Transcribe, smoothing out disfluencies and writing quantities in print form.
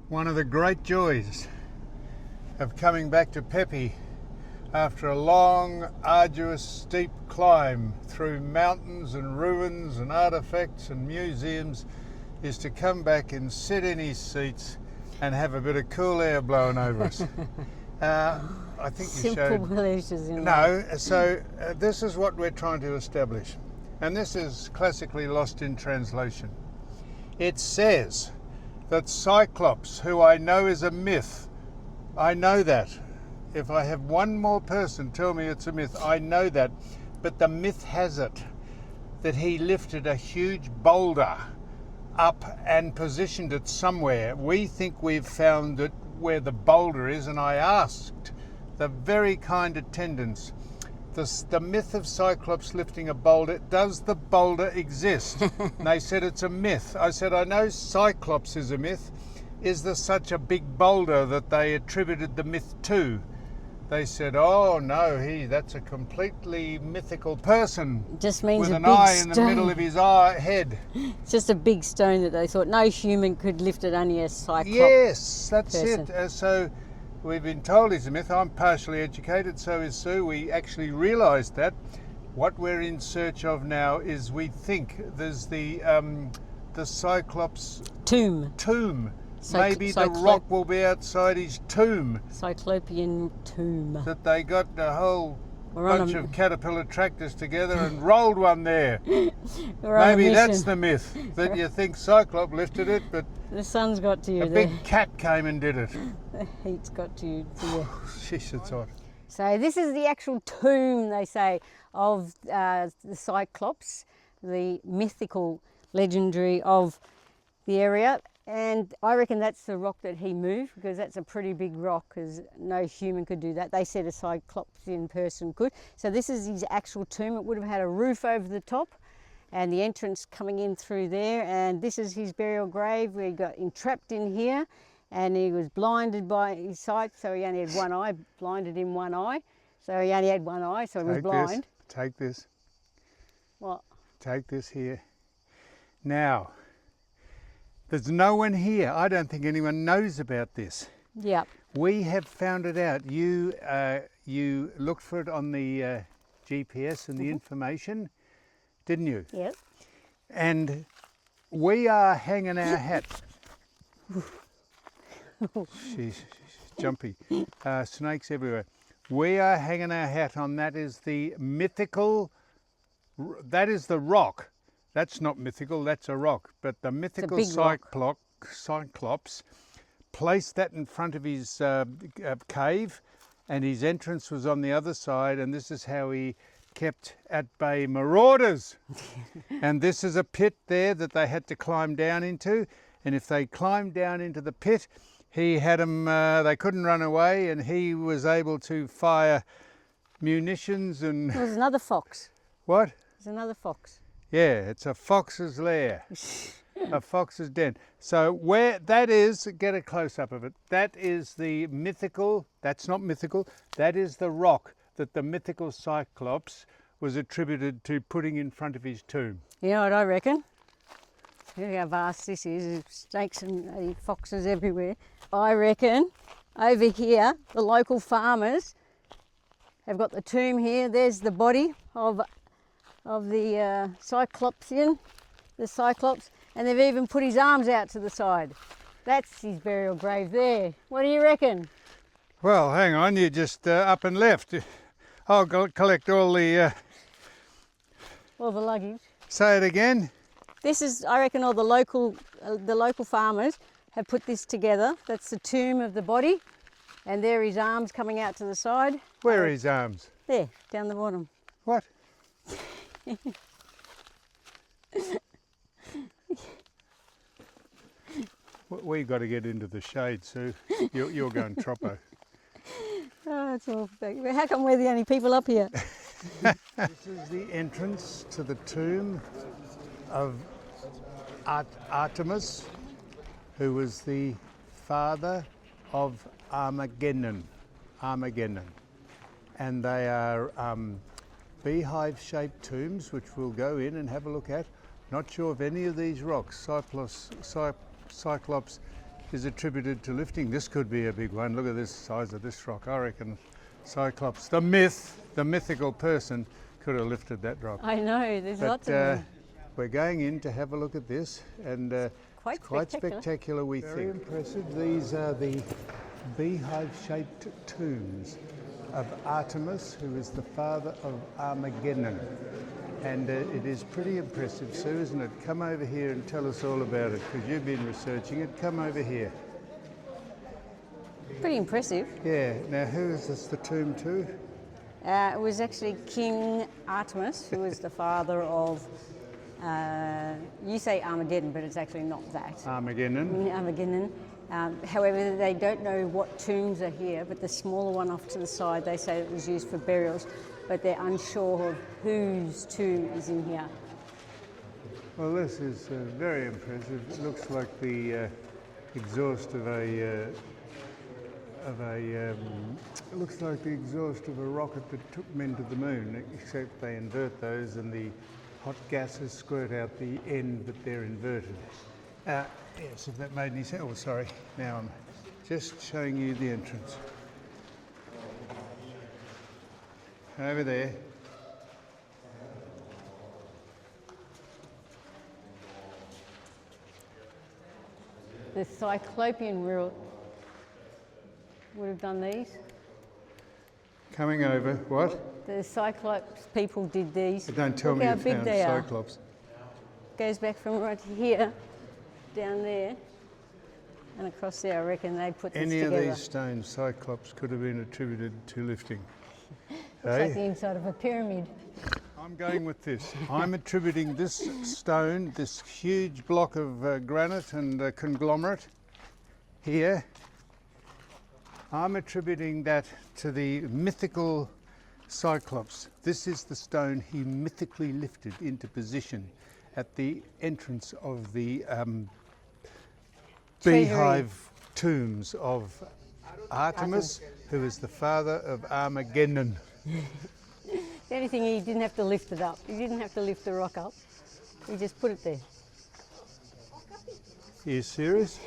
One of the great joys of coming back to Pepe after a long, arduous, steep climb through mountains and ruins and artefacts and museums is to come back and sit in his seats and have a bit of cool air blowing over us. I think you Simple showed... pleasures in No, so this is what we're trying to establish. And this is classically lost in translation. It says that Cyclops, who I know is a myth, I know that. If I have one more person tell me it's a myth, I know that. But the myth has it that he lifted a huge boulder up and positioned it somewhere. We think we've found it where the boulder is, and I asked the very kind attendants, the myth of Cyclops lifting a boulder, does the boulder exist? And they said it's a myth. I said, I know Cyclops is a myth. Is there such a big boulder that they attributed the myth to? They said, oh no, that's a completely mythical person. Just means with a an big eye in the stone. middle of his head. It's just a big stone that they thought no human could lift it, only a Cyclops. Yes, that's person. it. So we've been told he's a myth. I'm partially educated, so is Sue. We actually realised that. What we're in search of now is, we think there's the Cyclops Tomb. Maybe the rock will be outside his tomb. Cyclopean tomb. That they got a whole bunch of caterpillar tractors together and rolled one there. Maybe that's the myth, that you think Cyclops lifted it, but the sun's got to you. A big cat came and did it. The heat's got to you. Sheesh, it's hot. So this is the actual tomb, they say, of the Cyclops, the mythical legendary of the area. And I reckon that's the rock that he moved, because that's a pretty big rock, because no human could do that. They said a Cyclopsian person could. So this is his actual tomb. It would have had a roof over the top and the entrance coming in through there. And this is his burial grave. We got entrapped in here, and he was blinded by his sight. So he only had one eye, blinded in one eye. So he only had one eye, so he was blind. Take this. What? Take this here. Now, there's no one here. I don't think anyone knows about this. Yeah. We have found it out. You looked for it on the GPS and the information, didn't you? Yep. And we are hanging our hat. She's jumpy. Snakes everywhere. We are hanging our hat on that is the mythical, that is the rock. That's not mythical, that's a rock. But the mythical Cyclops placed that in front of his cave, and his entrance was on the other side, and this is how he kept at bay marauders. And this is a pit there that they had to climb down into, and if they climbed down into the pit, he had them, they couldn't run away, and he was able to fire munitions and... There's another fox. What? There's another fox. Yeah, it's a fox's lair, a fox's den. So where that is, get a close-up of it. That is the mythical, that's not mythical, that is the rock that the mythical Cyclops was attributed to putting in front of his tomb. You know what I reckon? Look how vast this is. There's snakes and foxes everywhere. I reckon over here, the local farmers have got the tomb here. There's the body of the Cyclopsian, the Cyclops, and they've even put his arms out to the side. That's his burial grave there. What do you reckon? Well, hang on, you just up and left. I'll collect all the luggage. Say it again. This is, I reckon, all the local farmers have put this together. That's the tomb of the body, and there are his arms coming out to the side. Where are his arms? There, down the bottom. What? We've got to get into the shade, Sue. You're going troppo. Oh, it's all back. How come we're the only people up here? This is the entrance to the tomb of Artemis, who was the father of Armageddon. And they are beehive-shaped tombs, which we'll go in and have a look at. Not sure if any of these rocks, Cyclops is attributed to lifting. This could be a big one. Look at this size of this rock. I reckon Cyclops, the mythical person, could have lifted that rock. I know, there's lots of them. We're going in to have a look at this, and it's quite spectacular, we think. Very impressive. These are the beehive-shaped tombs of Artemis, who is the father of Armageddon. And it is pretty impressive, Sue, isn't it? Come over here and tell us all about it, because you've been researching it. Come over here. Pretty impressive. Yeah. Now, who is this the tomb to? It was actually King Artemis, who was the father of, you say Armageddon, but it's actually not that. Armageddon. Armageddon. However, they don't know what tombs are here, but the smaller one off to the side, they say it was used for burials, but they're unsure of whose tomb is in here. Well, this is very impressive. It looks like the exhaust of a it looks like the exhaust of a rocket that took men to the moon, except they invert those and the hot gases squirt out the end, but they're inverted. Yes, if that made any sense. Oh, sorry. Now I'm just showing you the entrance. Over there. The Cyclopean would have done these. Coming over, what? The Cyclops people did these. Don't tell me how you big found they are. Cyclops. Goes back from right here, down there, and across there. I reckon they put this Any together. of these stones, Cyclops, could have been attributed to lifting. Looks like the inside of a pyramid. I'm going with this. I'm attributing this stone, this huge block of granite and conglomerate here, I'm attributing that to the mythical Cyclops. This is the stone he mythically lifted into position at the entrance of the beehive tombs of Artemis, who is the father of Armageddon. The only thing, he didn't have to lift it up. He didn't have to lift the rock up. He just put it there. Are you serious?